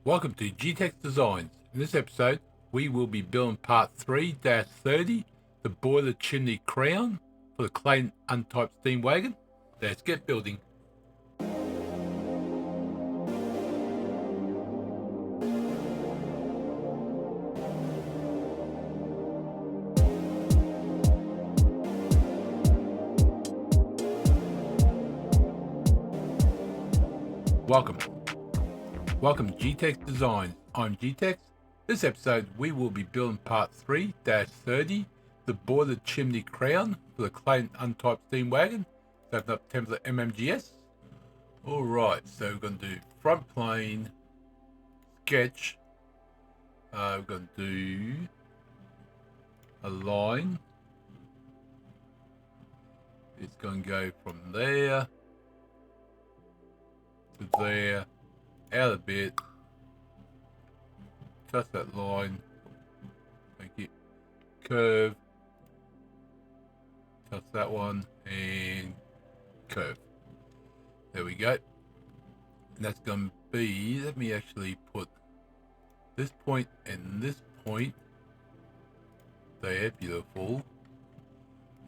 Welcome to G-Tex Designs. In this episode, we will be building part 3-30, the Boiler Chimney Crown for the Clayton Undertype steam wagon. Let's get building. Welcome G-Tex Designs. I'm G-Tex. This episode we will be building part 3-30, the Boiler Chimney Crown for the Clayton Undertype steam wagon. So open up template MMGS. Alright, so we're going to do front plane, sketch, we're going to do a line. It's going to go from there to there, out a bit, touch that line, make it curve, touch that one, and curve. There we go. And that's going to be, let me actually put this point and this point there, beautiful.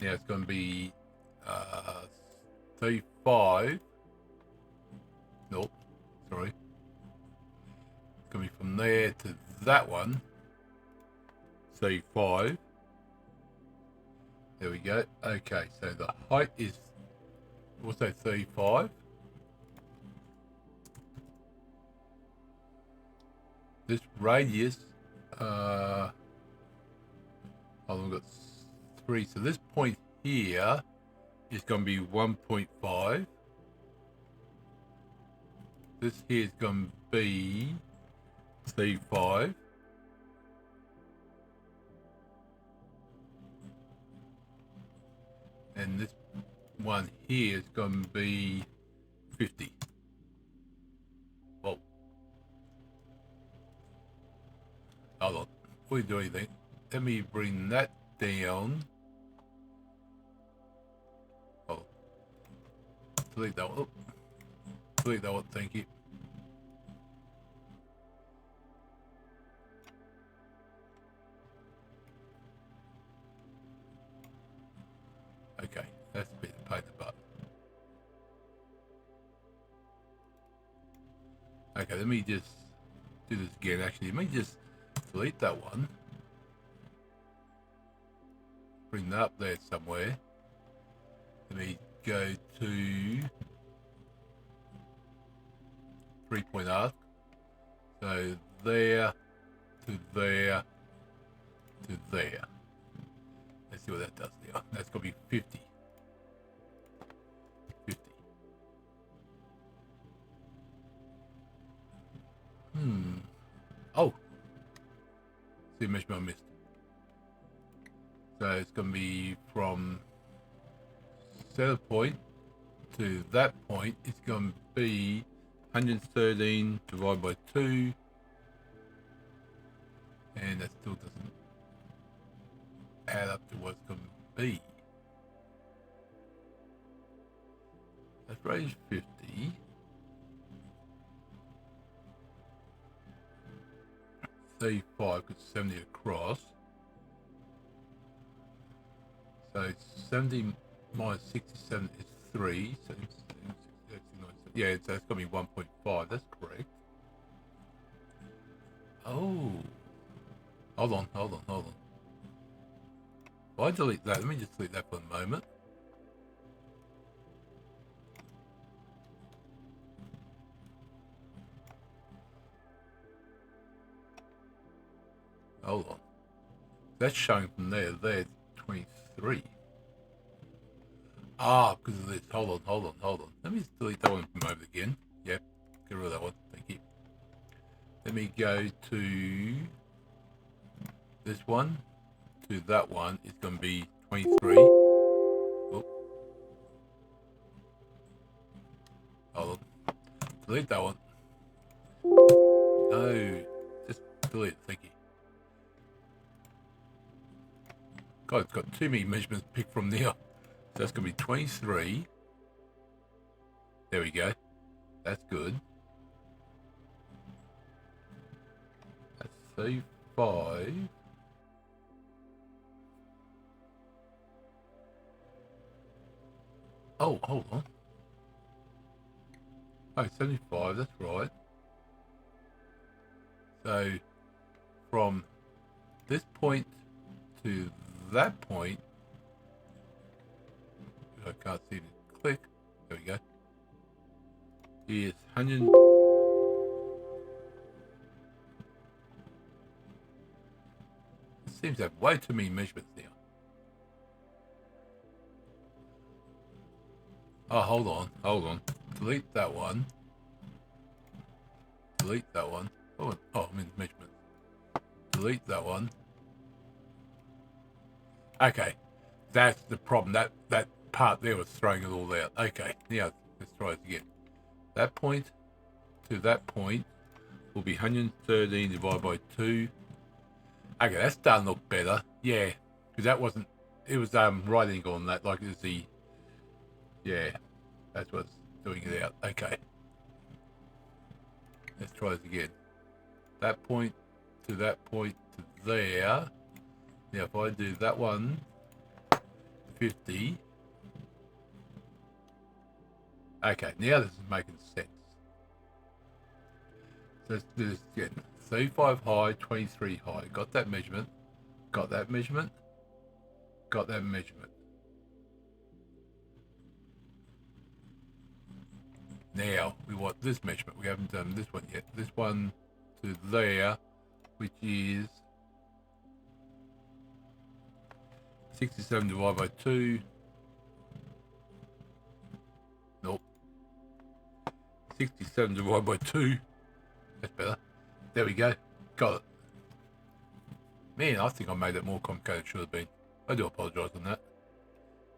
Now it's going to be 35, nope, sorry. It's going to be from there to that one, 35. There we go. Okay, so the height is also 35. This radius, I've got 3. So this point here is going to be 1.5. This here is going to be 35. And this one here is going to be 50. Well, hold on. Before we do anything, let me bring that down. Oh, delete that one. Oh, delete that one. Thank you. Okay, that's a bit of pain in the butt. Okay, let me just do this again. Actually, let me just delete that one. Bring that up there somewhere. Let me go to 3-point arc. So there to there to there. Let's see what that does now. That's going to be 50. 50. Oh. See a measurement I missed. So it's going to be from center point to that point. It's going to be 113 divided by 2. And that still doesn't add up to what it's going to be. That's range 50. Say 5 because 70 across. So 70 minus 67 is 3. So yeah, that's going to be 1.5. That's correct. Oh. Hold on. If I delete that, let me just delete that for a moment. Hold on. That's showing from there. There's 23. Ah, because of this. Hold on. Let me just delete that one from over again. Yep, get rid of that one. Thank you. Let me go to this one. To that one. It's going to be 23. Oh. Hold on. Delete that one. No. Just delete it. Thank you. God, it's got too many measurements picked from there. So that's going to be 23. There we go. That's good. 35. Oh, hold on. Oh, 75, that's right. So from this point to that point, I can't see the click. There we go. Is 100. It seems to have way too many measurements now. Oh, hold on. Delete that one. Delete that one. Oh, I'm in measurements. Delete that one. Okay, that's the problem. That part there was throwing it all out. Okay, now let's try it again. That point to that point will be 113 divided by 2. Okay, that's starting to look better. Yeah, because that wasn't. It was right angle on that, like it was the. Yeah, that's what's doing it out. Okay, let's try this again. That point to that point to there. Now, if I do that one, 50. Okay, now this is making sense. So let's do this again. 35 high, 23 high. Got that measurement. Got that measurement. Got that measurement. Now, we want this measurement. We haven't done this one yet. This one to there, which is 67 divided by 2. Nope. 67 divided by 2. That's better. There we go. Got it. Man, I think I made it more complicated than it should have been. I do apologise on that.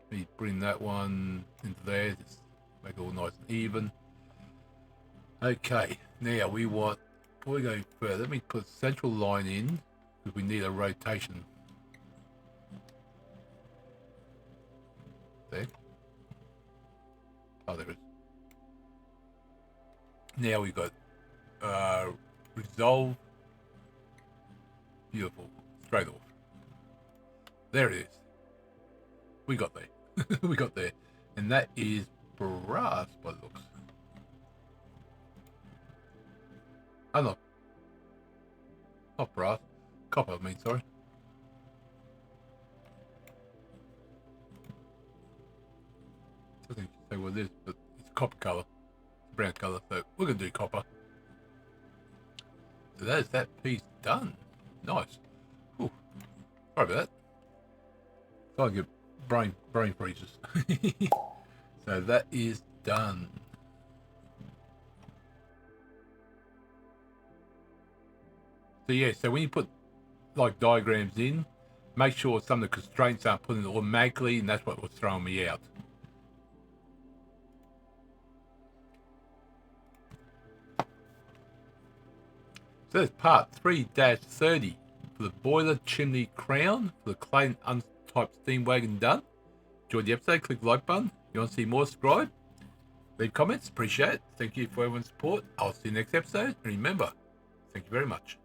Let me bring that one into there. Just make it all nice and even. Okay, now we want, before we go further, let me put a central line in, because we need a rotation. There. Oh, there it is. Now we've got resolve. Beautiful. Straight off. There it is. We got there. We got there. And that is brass by the looks. Oh, not brass. Copper, I mean, sorry. Doesn't say what it is, but it's a copper colour. It's a brown colour, so we're going to do copper. So there's that piece done. Nice. Ooh. Sorry about that. So I get brain freezes. So that is done. So yeah, so when you put like diagrams in, make sure some of the constraints aren't put in automatically, and that's what was throwing me out. So that's part 3-30 for the Boiler Chimney Crown for the Clayton Undertype steam wagon done. Enjoyed the episode, click the like button. If you want to see more, subscribe. Leave comments, appreciate it. Thank you for everyone's support. I'll see you next episode. And remember, thank you very much.